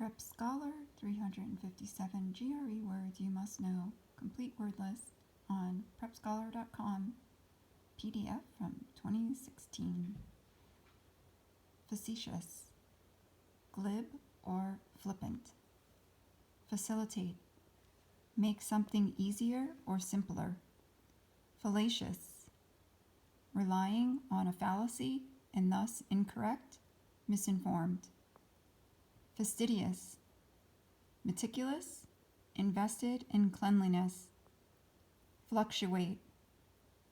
PrepScholar 357 GRE words you must know, complete word list on PrepScholar.com, PDF from 2016. Facetious, glib or flippant. Facilitate, make something easier or simpler. Fallacious, relying on a fallacy and thus incorrect, misinformed. Fastidious, meticulous, invested in cleanliness. Fluctuate,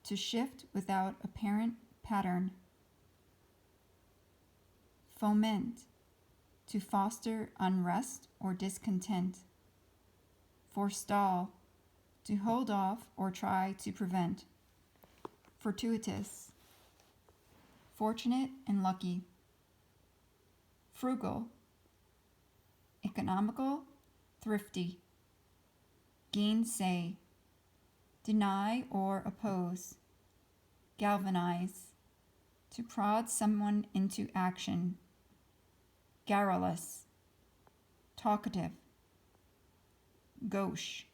to shift without apparent pattern. Foment, to foster unrest or discontent. Forestall, to hold off or try to prevent. Fortuitous, fortunate and lucky. Frugal, economical, thrifty. Gainsay, deny or oppose. Galvanize, to prod someone into action. Garrulous, talkative. Gauche,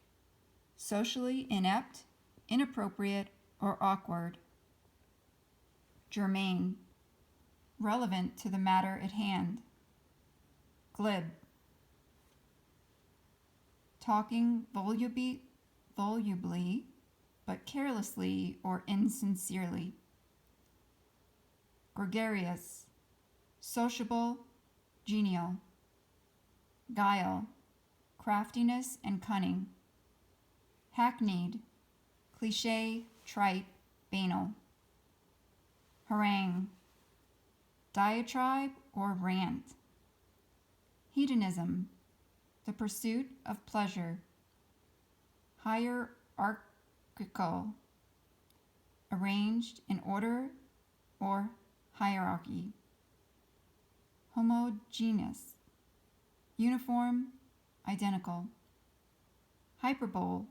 socially inept, inappropriate, or awkward. Germane, relevant to the matter at hand. Glib, talking volubly but carelessly or insincerely. Gregarious, sociable, genial. Guile, craftiness and cunning. Hackneyed, cliché, trite, banal. Harangue, diatribe or rant. Hedonism, the pursuit of pleasure. Hierarchical, arranged in order or hierarchy. Homogeneous, uniform, identical. Hyperbole,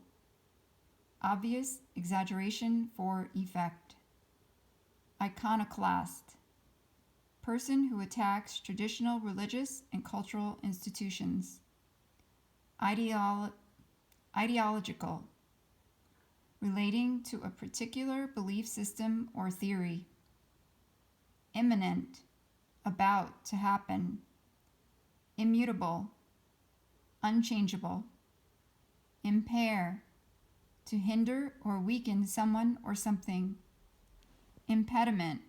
obvious exaggeration for effect. Iconoclast, person who attacks traditional religious and cultural institutions. Ideological, relating to a particular belief system or theory. Imminent, about to happen. Immutable, unchangeable. Impair, to hinder or weaken someone or something. Impediment,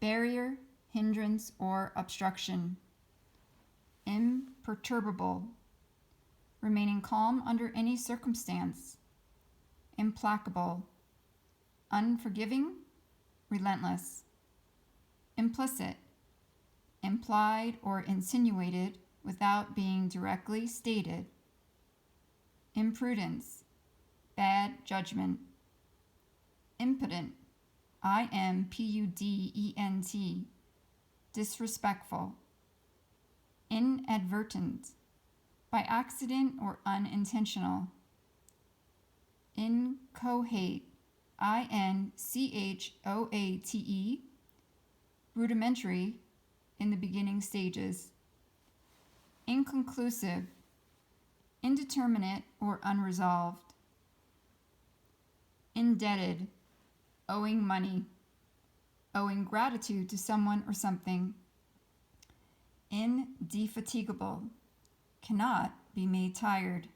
barrier, hindrance, or obstruction. Imperturbable, remaining calm under any circumstance. Implacable, unforgiving, relentless. Implicit, implied or insinuated without being directly stated. Imprudence, bad judgment. Impotent, impudent, disrespectful. Inadvertent, by accident or unintentional. Inchoate, inchoate, rudimentary, in the beginning stages. Inconclusive, indeterminate or unresolved. Indebted, owing money, owing gratitude to someone or something. Indefatigable, cannot be made tired.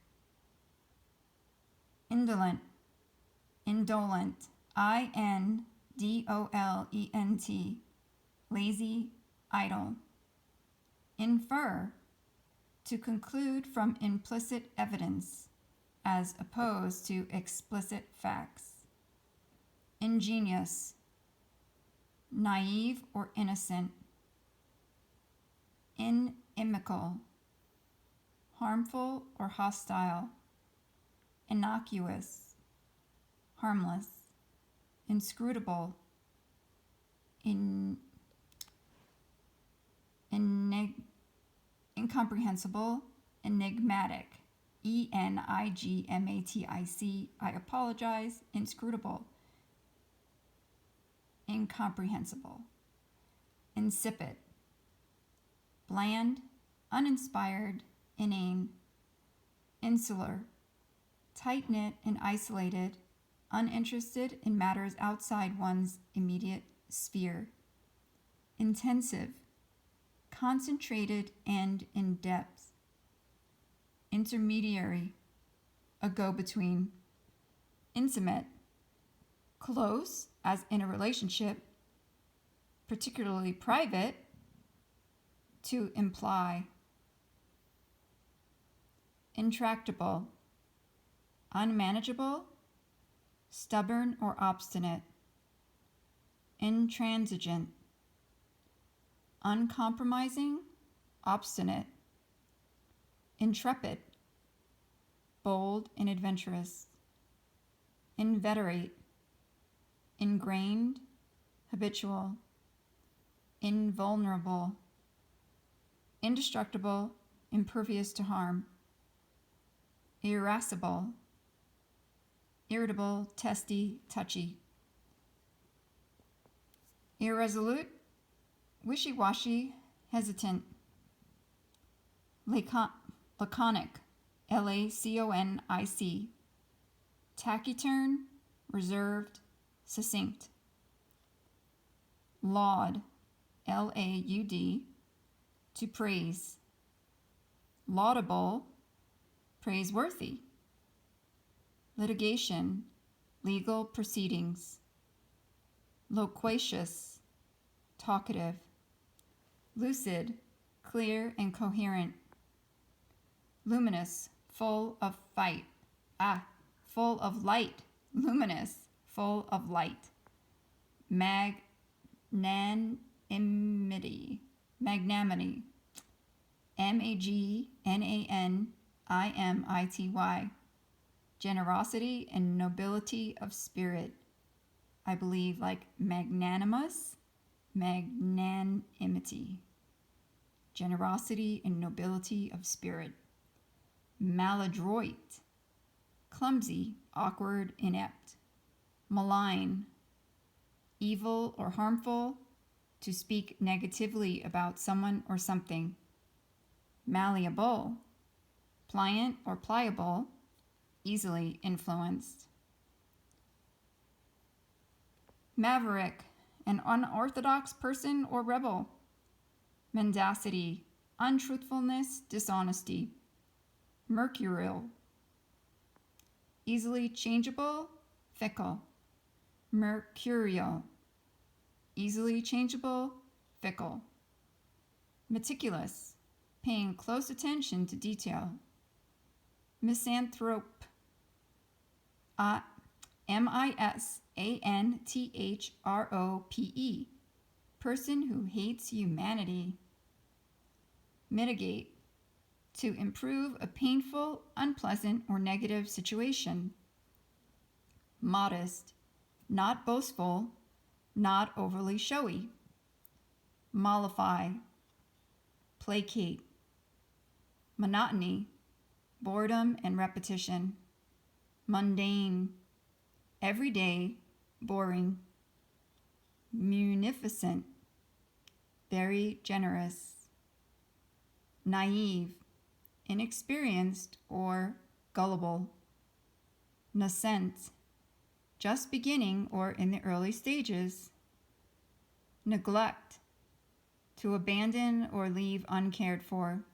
Indolent, indolent, indolent, lazy, idle. Infer, to conclude from implicit evidence, as opposed to explicit facts. Ingenious, naive or innocent. Inimical, harmful or hostile. Innocuous, harmless. Inscrutable, incomprehensible, enigmatic. enigmatic, I apologize, inscrutable. Incomprehensible. Insipid, bland, uninspired, inane, insular, tight-knit and isolated, uninterested in matters outside one's immediate sphere, intensive, concentrated and in depth, intermediary, a go-between, intimate, close as in a relationship, particularly private, to imply, intractable, unmanageable, stubborn or obstinate, intransigent, uncompromising, obstinate, intrepid, bold and adventurous, inveterate, ingrained, habitual, invulnerable, indestructible, impervious to harm, irascible, irritable, testy, touchy, irresolute, wishy-washy, hesitant, laconic, laconic, taciturn, reserved, succinct, laud, laud, to praise, laudable, praiseworthy, litigation, legal proceedings, loquacious, talkative, lucid, clear and coherent, luminous, full of full of light, luminous, full of light, magnanimity, magnanimity, generosity and nobility of spirit. I believe like magnanimous, magnanimity, generosity and nobility of spirit. Maladroit, clumsy, awkward, inept. Malign, evil or harmful, to speak negatively about someone or something. Malleable, pliant or pliable, easily influenced. Maverick, an unorthodox person or rebel. Mendacity, untruthfulness, dishonesty. Mercurial, easily changeable, fickle. Mercurial, easily changeable, fickle. Meticulous, paying close attention to detail. Misanthrope, misanthrope, person who hates humanity. Mitigate, to improve a painful, unpleasant, or negative situation. Modest, not boastful, not overly showy. Mollify, placate. Monotony, boredom and repetition. Mundane, everyday, boring. Munificent, very generous. Naive, inexperienced or gullible. Nascent, just beginning or in the early stages. Neglect, to abandon or leave uncared for.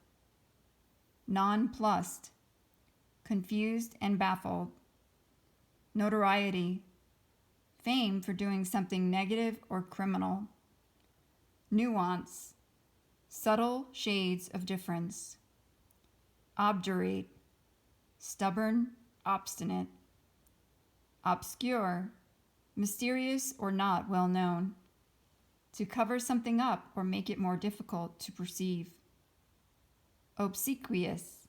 Nonplussed, confused and baffled. Notoriety, fame for doing something negative or criminal. Nuance, subtle shades of difference. Obdurate, stubborn, obstinate. Obscure, mysterious or not well known. To cover something up or make it more difficult to perceive. Obsequious,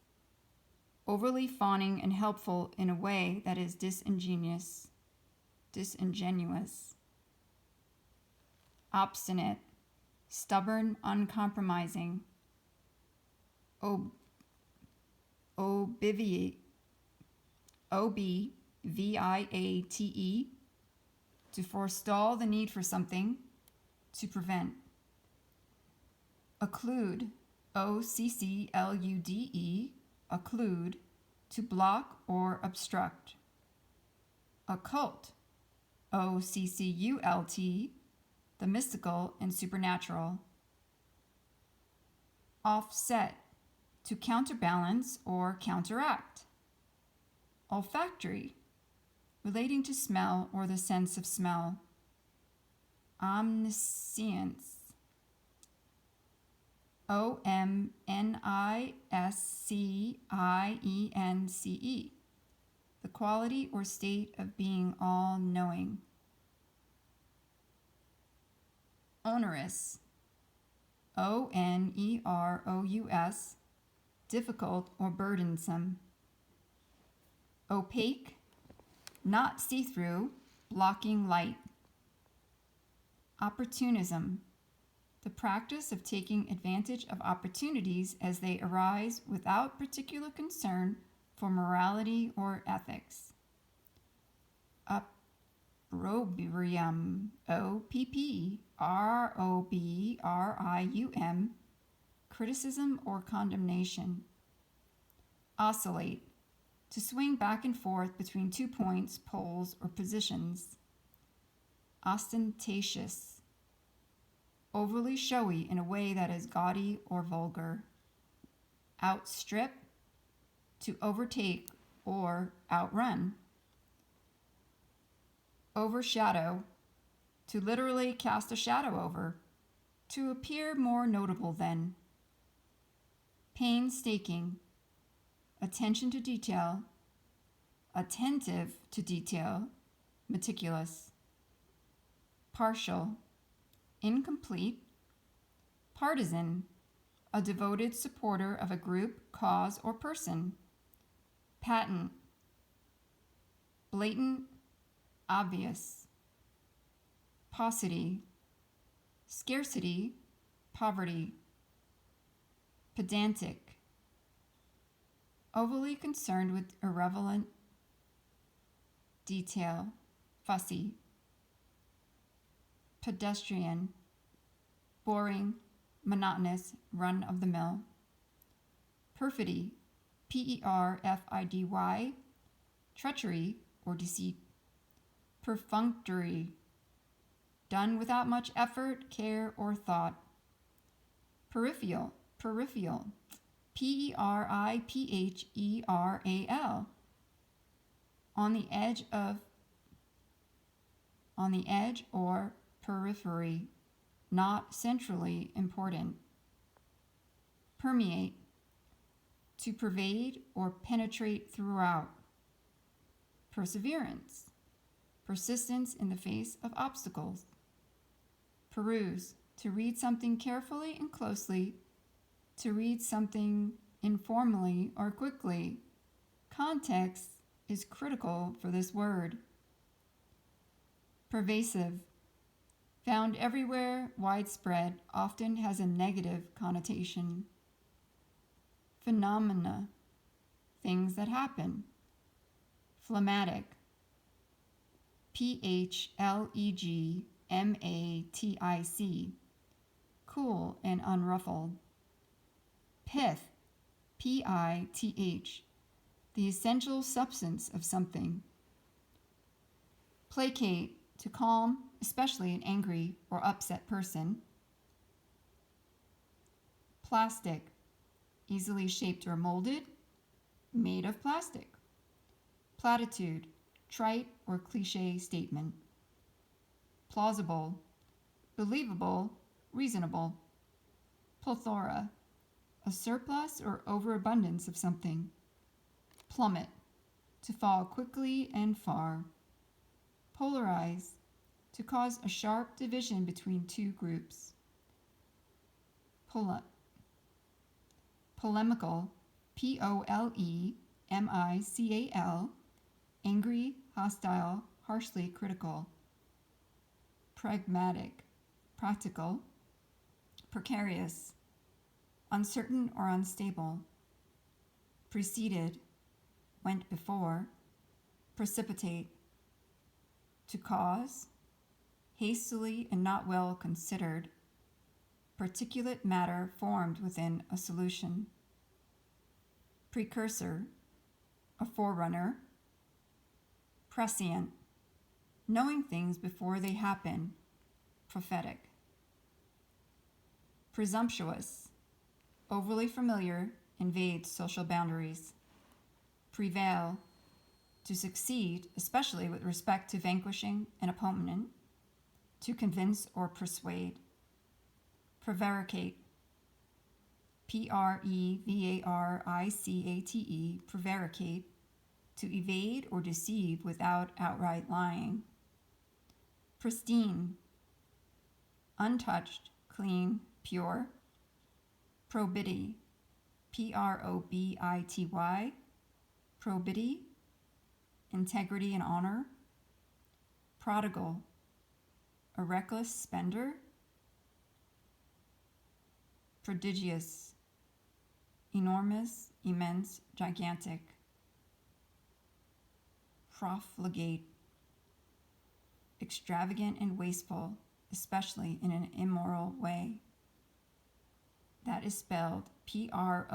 overly fawning and helpful in a way that is disingenuous. Obstinate, stubborn, uncompromising. Obiviate, O-B-V-I-A-T-E, to forestall the need for something, to prevent. Occlude, occlude, occlude, to block or obstruct. Occult, occult, the mystical and supernatural. Offset, to counterbalance or counteract. Olfactory, relating to smell or the sense of smell. Omniscience, omniscience, the quality or state of being all-knowing. Onerous, onerous, difficult or burdensome. Opaque, not see-through, blocking light. Opportunism, the practice of taking advantage of opportunities as they arise without particular concern for morality or ethics. Opprobrium, opprobrium, criticism or condemnation. Oscillate, to swing back and forth between 2 points, poles, or positions. Ostentatious, overly showy in a way that is gaudy or vulgar. Outstrip, to overtake or outrun. Overshadow, to literally cast a shadow over, to appear more notable than. Painstaking, attention to detail, attentive to detail, meticulous. Partial, incomplete. Partisan, a devoted supporter of a group, cause, or person. Patent, blatant, obvious. Paucity, scarcity, poverty. Pedantic, overly concerned with irrelevant detail, fussy. Pedestrian, boring, monotonous, run-of-the-mill. Perfidy, perfidy, treachery or deceit. Perfunctory, done without much effort, care, or thought. Peripheral, peripheral, peripheral, on the edge or periphery, not centrally important. Permeate, to pervade or penetrate throughout. Perseverance, persistence in the face of obstacles. Peruse, to read something carefully and closely, to read something informally or quickly. Context is critical for this word. Pervasive, found everywhere, widespread, often has a negative connotation. Phenomena, things that happen. Phlegmatic, phlegmatic, cool and unruffled. Pith, pith, the essential substance of something. Placate, to calm, especially an angry or upset person. Plastic, easily shaped or molded, made of plastic. Platitude, trite or cliche statement. Plausible, believable, reasonable. Plethora, a surplus or overabundance of something. Plummet, to fall quickly and far. Polarize, to cause a sharp division between two groups. Polemical, polemical, angry, hostile, harshly critical. Pragmatic, practical. Precarious, uncertain or unstable. Preceded, went before. Precipitate, to cause, hastily and not well considered. particulate matter formed within a solution. Precursor, a forerunner. Prescient, knowing things before they happen, prophetic. Presumptuous, overly familiar, invades social boundaries. Prevail, to succeed, especially with respect to vanquishing an opponent, to convince or persuade. Prevaricate, Prevaricate, prevaricate, to evade or deceive without outright lying. Pristine, untouched, clean, pure. Probity, Probity, probity, integrity and honor. Prodigal, a reckless spender. Prodigious, enormous, immense, gigantic. Profligate, extravagant and wasteful, especially in an immoral way. That is spelled Profligate,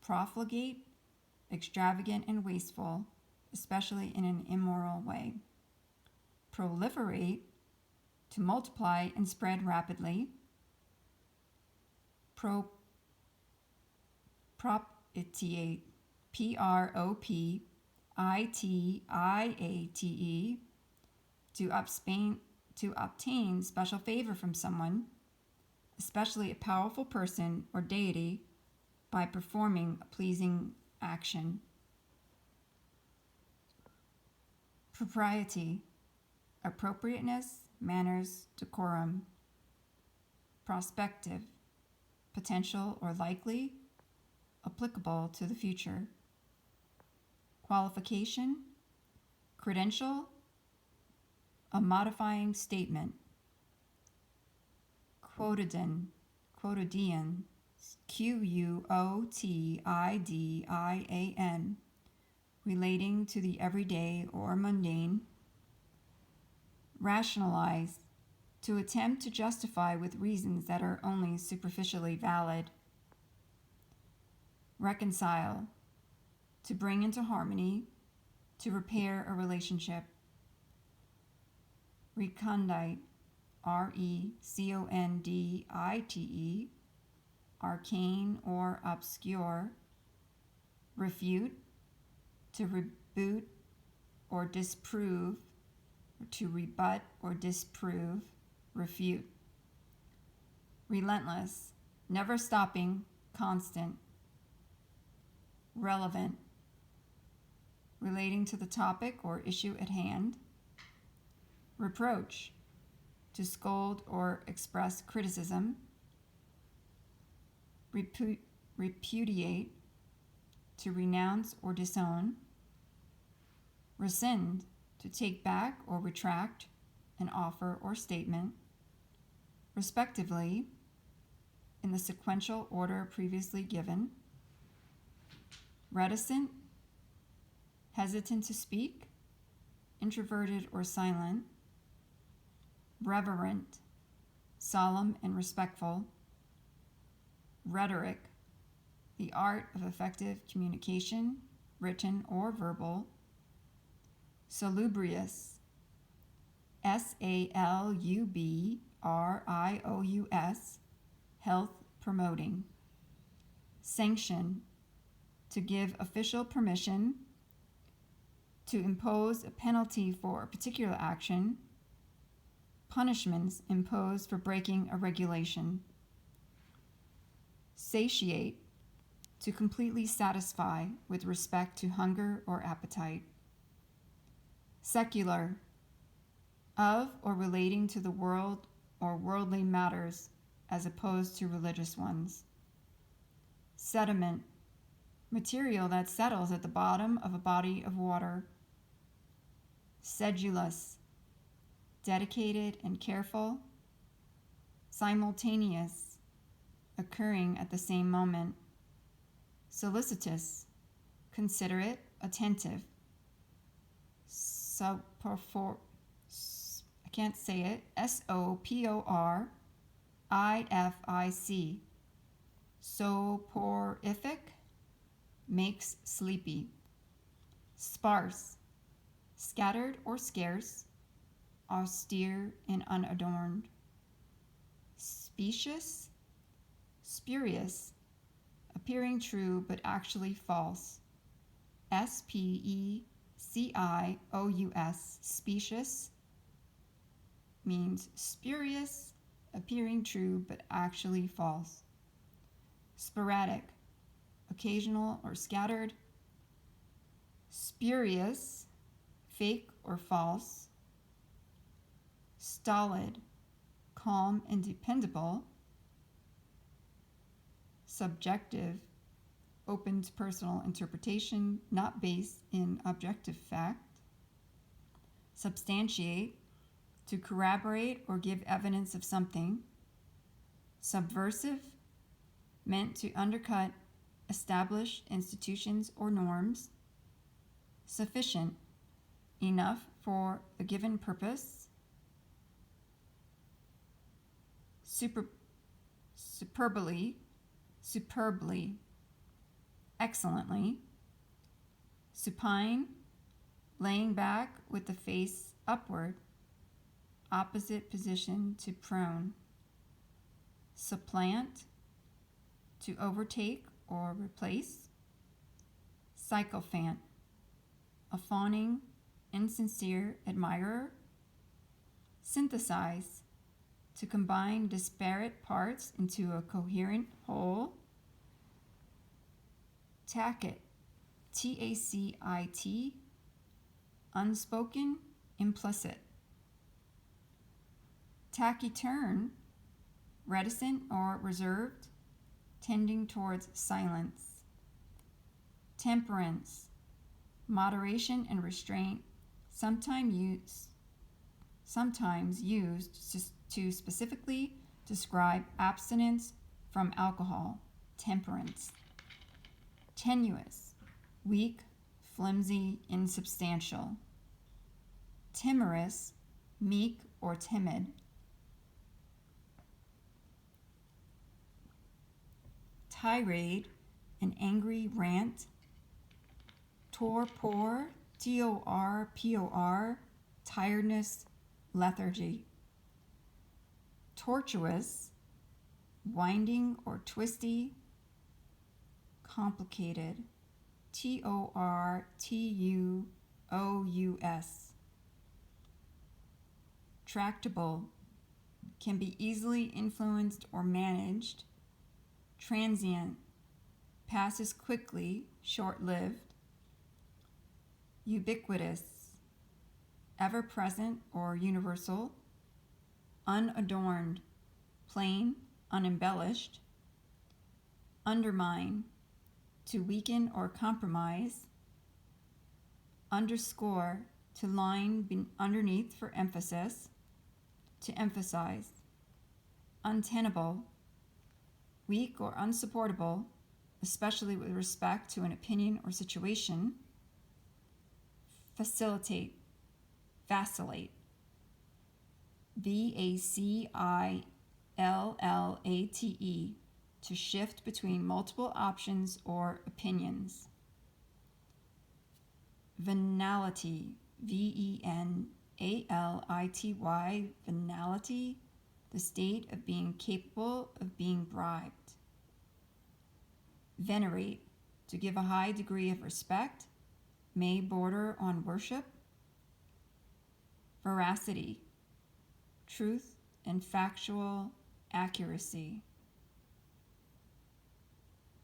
profligate, extravagant and wasteful, especially in an immoral way. Proliferate, to multiply and spread rapidly. Propitiate, Propitiate, to obtain special favor from someone, especially a powerful person or deity, by performing a pleasing action. Propriety, appropriateness, manners, decorum. Prospective, potential or likely, applicable to the future. Qualification, credential, a modifying statement. Quotidian, Quotidian, relating to the everyday or mundane. Rationalize, to attempt to justify with reasons that are only superficially valid. Reconcile, to bring into harmony, to repair a relationship. Recondite, Recondite, arcane or obscure. Refute, to reboot or disprove, or to rebut or disprove, refute. Relentless, never stopping, constant. Relevant, relating to the topic or issue at hand. Reproach, to scold or express criticism. Repudiate, to renounce or disown. Rescind, to take back or retract an offer or statement, respectively, in the sequential order previously given. Reticent, hesitant to speak, introverted or silent. Reverent, solemn and respectful. Rhetoric, the art of effective communication, written or verbal. Salubrious, Salubrious, health promoting. Sanction, to give official permission, to impose a penalty for a particular action. Punishments imposed for breaking a regulation. Satiate, to completely satisfy with respect to hunger or appetite. Secular, of or relating to the world or worldly matters as opposed to religious ones. Sediment, material that settles at the bottom of a body of water. Sedulous, dedicated and careful. Simultaneous, occurring at the same moment. Solicitous, considerate, attentive. I can't say it, soporific, soporific, makes sleepy. Sparse, scattered or scarce, austere and unadorned. Specious, spurious, appearing true but actually false. Specious, specious, means spurious, appearing true but actually false. Sporadic, occasional or scattered. Spurious, fake or false. Stolid, calm and dependable. Subjective, open to personal interpretation, not based in objective fact. Substantiate, to corroborate or give evidence of something. Subversive, meant to undercut established institutions or norms. Sufficient, enough for a given purpose. Superbly, excellently. Supine, laying back with the face upward, opposite position to prone. Supplant, to overtake or replace. Sycophant, a fawning, insincere admirer. Synthesize, to combine disparate parts into a coherent whole. Tacit, Tacit, unspoken, implicit. Taciturn, reticent or reserved, tending towards silence. Temperance, moderation and restraint, sometimes used to specifically describe abstinence from alcohol. Temperance. Tenuous, weak, flimsy, insubstantial. Timorous, meek or timid. Tirade, an angry rant. Torpor, Torpor, tiredness, lethargy. Tortuous, winding or twisty. Complicated, Tortuous. Tractable, can be easily influenced or managed. Transient, passes quickly, short-lived. Ubiquitous, ever-present or universal. Unadorned, plain, unembellished. Undermine, to weaken or compromise. Underscore, to line underneath for emphasis. To emphasize. Untenable, weak or unsupportable, especially with respect to an opinion or situation. Facilitate, vacillate. Vacillate, to shift between multiple options or opinions. Venality, Venality, venality, the state of being capable of being bribed. Venerate, to give a high degree of respect, may border on worship. Veracity, truth and factual accuracy.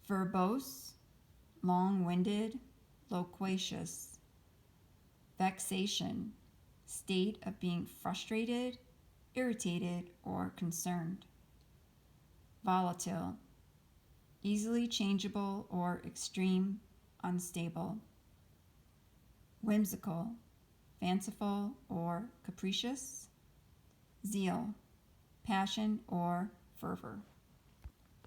Verbose, long-winded, loquacious. Vexation, state of being frustrated, irritated, or concerned. Volatile, easily changeable or extreme, unstable. Whimsical, fanciful or capricious. Zeal, passion or fervor.